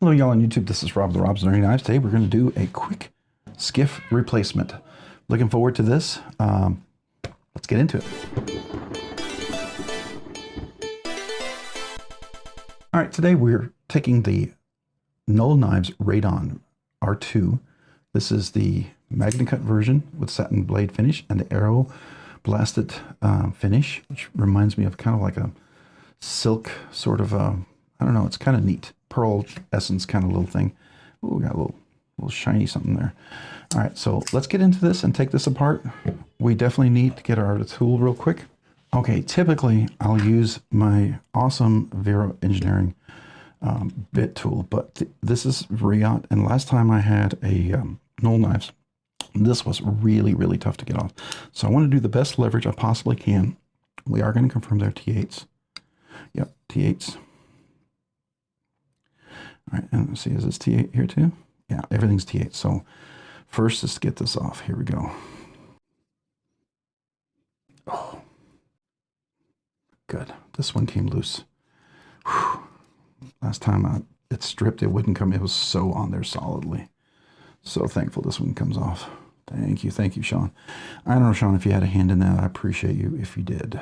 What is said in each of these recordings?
Hello y'all on YouTube, this is Rob the Rob's Learning Knives. Today we're going to do a quick skiff replacement. Looking forward to this. Let's get into it. Alright, today we're taking the Null Knives Raiden R2. This is the Magnacut version with satin blade finish and the arrow blasted finish, which reminds me of kind of like a silk sort of, I don't know, it's kind of neat. Pearl essence kind of little thing. Ooh, we got a little shiny something there. All right, so let's get into this and take this apart. We definitely need to get our tool real quick. Okay, typically I'll use my awesome Vero Engineering bit tool, but this is Riot, and last time I had a Null Knives, this was really, really tough to get off. So I want to do the best leverage I possibly can. We are going to confirm they're T8s. Yep, T8s. All right, and let's see, is this T8 here too? Yeah, everything's T8. So first, let's get this off. Here we go. Oh, good. This one came loose. Whew. Last time it stripped, it wouldn't come. It was so on there solidly. So thankful this one comes off. Thank you, Sean. I don't know, Sean, if you had a hand in that. I appreciate you if you did.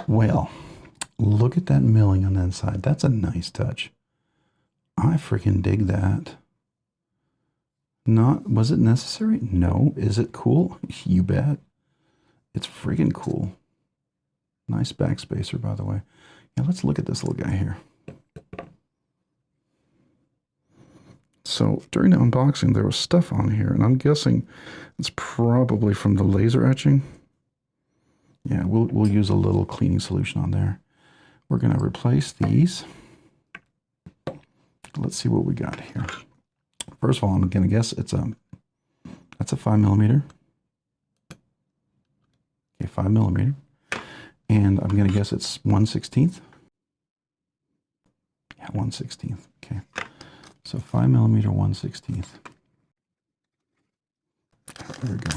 Well, look at that milling on that side. That's a nice touch. I freaking dig that. Was it necessary? No. Is it cool? You bet. It's freaking cool. Nice backspacer, by the way. Yeah, let's look at this little guy here. So during the unboxing, there was stuff on here, and I'm guessing it's probably from the laser etching. Yeah, we'll use a little cleaning solution on there. We're going to replace these. Let's see what we got here. First of all, I'm going to guess that's a 5mm. Okay, 5mm. And I'm going to guess it's 1/16. Yeah, 1/16. Okay. So 5mm 1/16. There we go.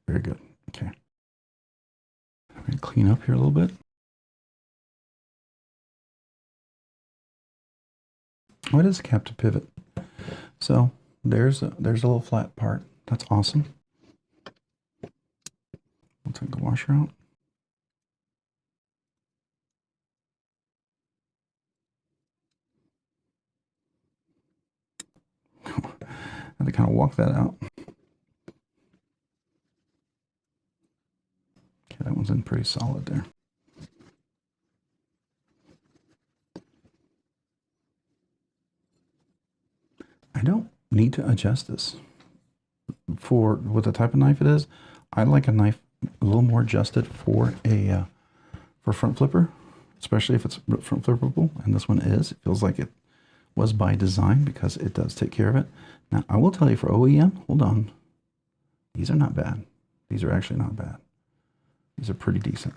Very good. Okay. I'm going to clean up here a little bit. What is a captive pivot? So there's a little flat part. That's awesome. We'll take the washer out. I have to kind of walk that out. Okay, that one's in pretty solid there. I don't need to adjust this. For what the type of knife it is, I like a knife a little more adjusted for a front flipper, especially if it's front flippable, and this one is. It feels like it was by design because it does take care of it. Now, I will tell you for OEM, hold on, these are not bad. These are actually not bad. These are pretty decent.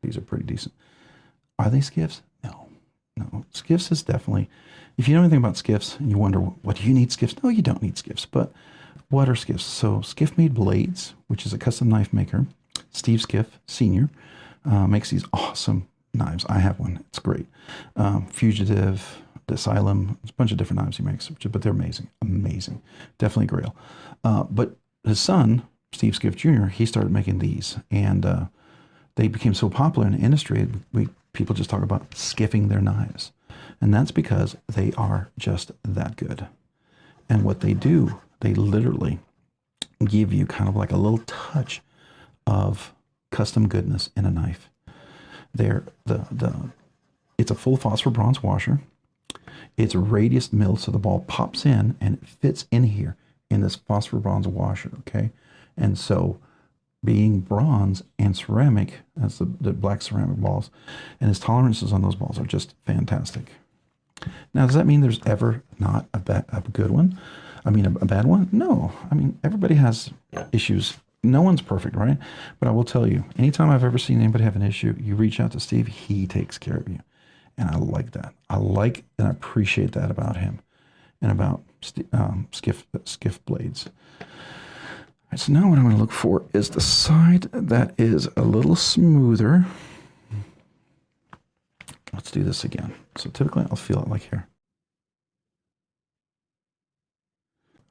These are pretty decent. Are they Skiffs? No. No. Skiffs is definitely, if you know anything about Skiffs and you wonder, what do you need Skiffs? No, you don't need Skiffs, but what are Skiffs? So Skiff Made Blades, which is a custom knife maker. Steve Skiff, Sr., makes these awesome knives. I have one. It's great. Fugitive, the Asylum, there's a bunch of different knives he makes, but they're amazing. Amazing. Definitely Grail. But his son, Steve Skiff Jr., he started making these, and they became so popular in the industry, people just talk about skiffing their knives. And that's because they are just that good. And what they do, they literally give you kind of like a little touch of custom goodness in a knife. It's a full phosphor bronze washer. It's radius milled, so the ball pops in and it fits in here in this phosphor bronze washer, okay? And so being bronze and ceramic, that's the black ceramic balls, and his tolerances on those balls are just fantastic. Now, does that mean there's ever not a good one? I mean, a bad one? No. I mean, everybody has issues. No one's perfect, right? But I will tell you, anytime I've ever seen anybody have an issue, you reach out to Steve, he takes care of you. And I like that. I like and I appreciate that about him and about Skiff blades. All right, so now what I'm going to look for is the side that is a little smoother. Let's do this again. So typically I'll feel it like here.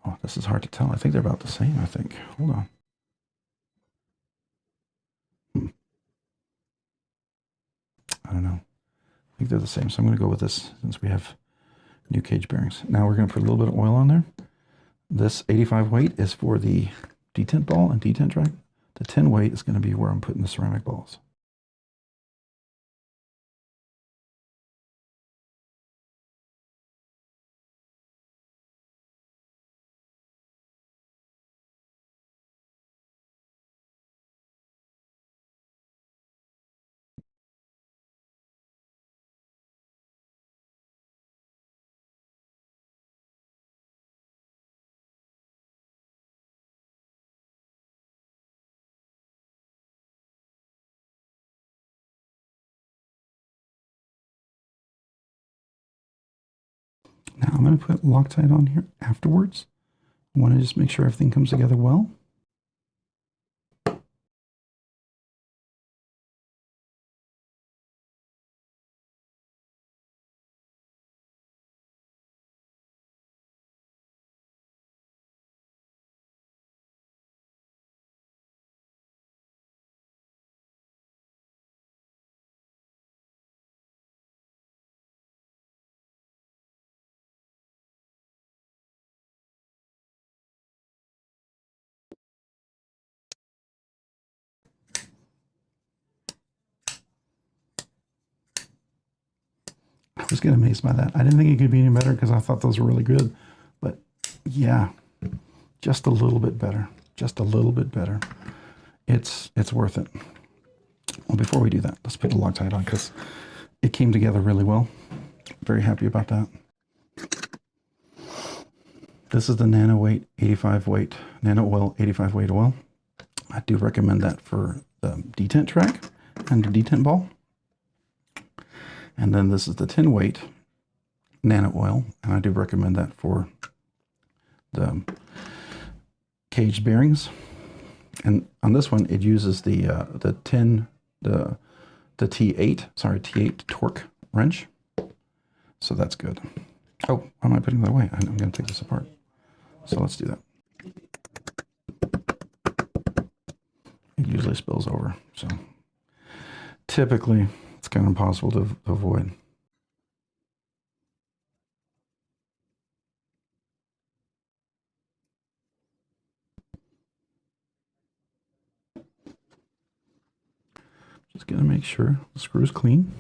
Oh, this is hard to tell. I think they're about the same, I think. Hold on. I don't know. I think they're the same. So I'm going to go with this since we have new cage bearings. Now we're going to put a little bit of oil on there. This 85 weight is for the detent ball and detent track. The 10 weight is going to be where I'm putting the ceramic balls. Now I'm going to put Loctite on here afterwards. I want to just make sure everything comes together well. I was getting amazed by that. I didn't think it could be any better because I thought those were really good. But yeah, just a little bit better. Just a little bit better. It's worth it. Well, before we do that, let's put the Loctite on because it came together really well. Very happy about that. This is the nano weight 85 weight, nano oil 85 weight oil. I do recommend that for the detent track and the detent ball. And then this is the 10 weight nano oil, and I do recommend that for the caged bearings. And on this one, it uses the T8 torque wrench. So that's good. Oh, why am I putting that away? I'm going to take this apart. So let's do that. It usually spills over. So typically, it's kind of impossible to avoid. Just going to make sure the screw is clean.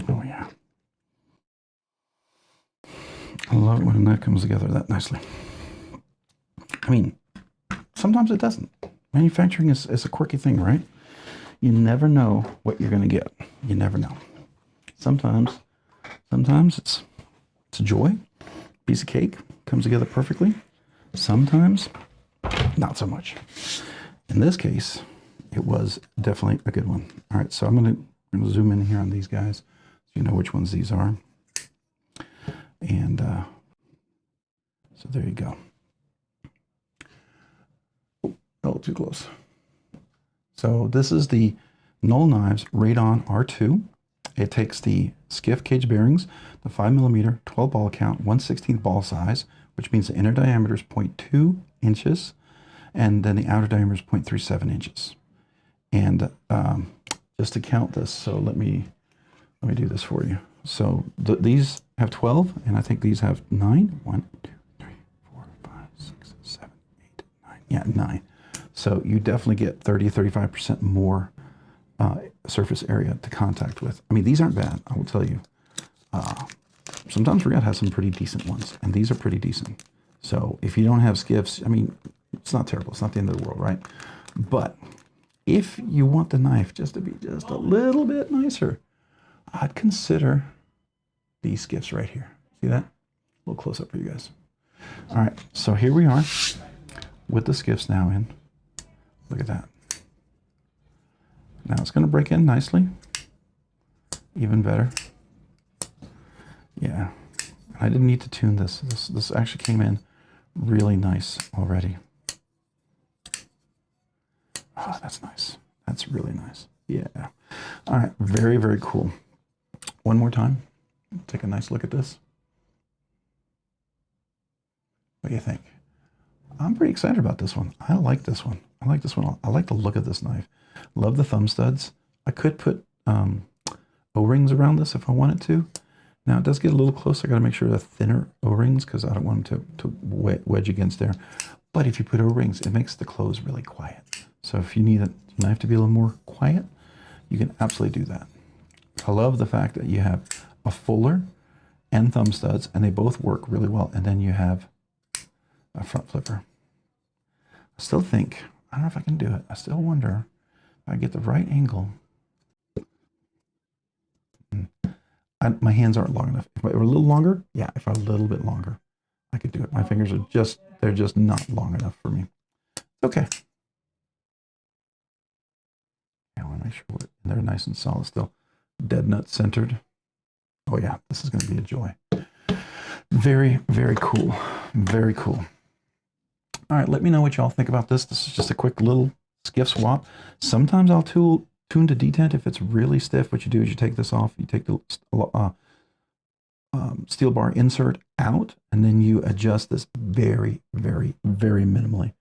Oh yeah. I love it when that comes together that nicely. I mean, sometimes it doesn't. Manufacturing is a quirky thing, right? You never know what you're going to get. You never know. Sometimes it's a joy. Piece of cake comes together perfectly. Sometimes not so much. In this case, it was definitely a good one. All right, so I'm going to zoom in here on these guys so you know which ones these are. And so there you go. Oh, too close. So this is the Null Knives Raiden R2. It takes the Skiff Caged Bearings, the 5mm, 12 ball count, 1/16 ball size, which means the inner diameter is 0.2 inches, and then the outer diameter is 0.37 inches. And just to count this, so let me do this for you. So these have 12, and I think these have 9. 1, 2, 3, 4, 5, 6, Yeah, 9. So you definitely get 30-35% more surface area to contact with. I mean, these aren't bad, I will tell you. Sometimes Regat has some pretty decent ones, and these are pretty decent. So if you don't have Skiffs, I mean, it's not terrible. It's not the end of the world, right? But if you want the knife just to be just a little bit nicer, I'd consider these Skiffs right here. See that? A little close up for you guys. All right, so here we are with the Skiffs now in. Look at that. Now it's going to break in nicely. Even better. Yeah, I didn't need to tune this. This actually came in really nice already. Oh, that's nice. That's really nice. Yeah. All right, very, very cool. One more time. Take a nice look at this. What do you think? I'm pretty excited about this one. I like this one. I like this one. I like the look of this knife. Love the thumb studs. I could put O-rings around this if I wanted to. Now it does get a little close. I got to make sure the thinner O-rings because I don't want them to wedge against there. But if you put O-rings, it makes the close really quiet. So if you need a knife to be a little more quiet, you can absolutely do that. I love the fact that you have a fuller and thumb studs, and they both work really well. And then you have a front flipper. I still think, I don't know if I can do it. I still wonder if I get the right angle. My hands aren't long enough. If I were a little longer, yeah, if I were a little bit longer, I could do it. My fingers are just, they're just not long enough for me. Okay. I want to make sure they're nice and solid still. Dead nut centered. Oh yeah, this is going to be a joy. Very, very cool. Very cool. All right, let me know what y'all think about this. This is just a quick little skiff swap. Sometimes I'll tune to detent if it's really stiff. What you do is you take this off, you take the steel bar insert out, and then you adjust this very, very, very minimally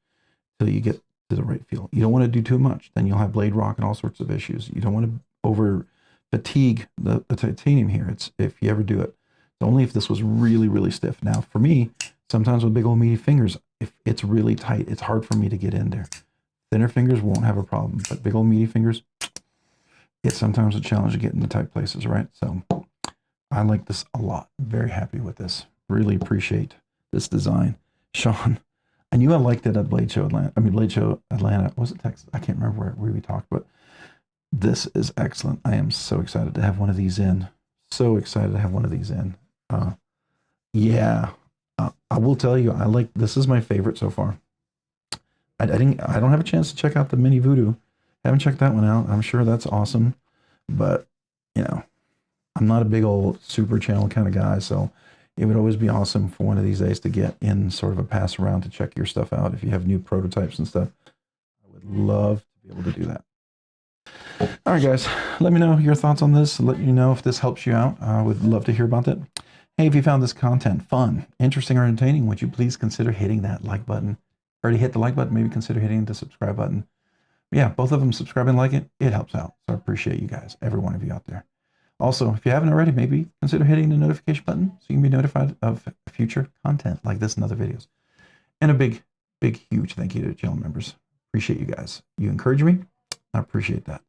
until you get to the right feel. You don't want to do too much. Then you'll have blade rock and all sorts of issues. You don't want to over fatigue the titanium here. It's if you ever do it. It's only if this was really, really stiff. Now, for me, sometimes with big old meaty fingers, if it's really tight, it's hard for me to get in there. Thinner fingers won't have a problem, but big old meaty fingers, it's sometimes a challenge to get in the tight places, right? So I like this a lot. Very happy with this. Really appreciate this design. Sean, I knew I liked it at Blade Show Atlanta. I mean, Blade Show Atlanta. Was it Texas? I can't remember where we talked, but this is excellent. I am so excited to have one of these in. So excited to have one of these in. Yeah, I will tell you, I like, this is my favorite so far. I don't have a chance to check out the Mini Voodoo. Haven't checked that one out. I'm sure that's awesome, but you know, I'm not a big old super channel kind of guy, so it would always be awesome for one of these days to get in sort of a pass around to check your stuff out. If you have new prototypes and stuff, I would love to be able to do that. All right, guys, let me know your thoughts on this. Let me know if this helps you out. I would love to hear about it. Hey, if you found this content fun, interesting, or entertaining, would you please consider hitting that like button? Already hit the like button, maybe consider hitting the subscribe button. Yeah, both of them, subscribe and like it. It helps out. So I appreciate you guys, every one of you out there. Also, if you haven't already, maybe consider hitting the notification button so you can be notified of future content like this and other videos. And a big, big, huge thank you to channel members. Appreciate you guys. You encourage me. I appreciate that.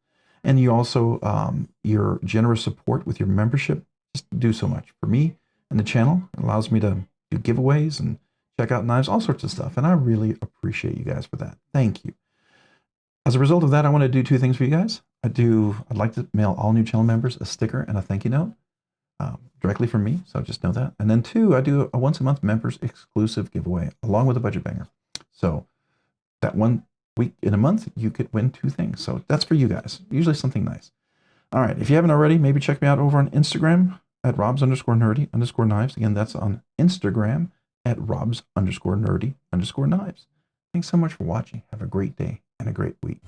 And you also, your generous support with your membership just do so much for me and the channel. It allows me to do giveaways and check out knives, all sorts of stuff. And I really appreciate you guys for that. Thank you. As a result of that, I want to do two things for you guys. I'd like to mail all new channel members a sticker and a thank you note directly from me. So just know that. And then two, I do a once a month members exclusive giveaway along with a budget banger. So that 1 week in a month, you could win two things. So that's for you guys. Usually something nice. All right. If you haven't already, maybe check me out over on Instagram at Robs_nerdy_knives. Again, that's on Instagram at Robs_nerdy_knives. Thanks so much for watching. Have a great day and a great week.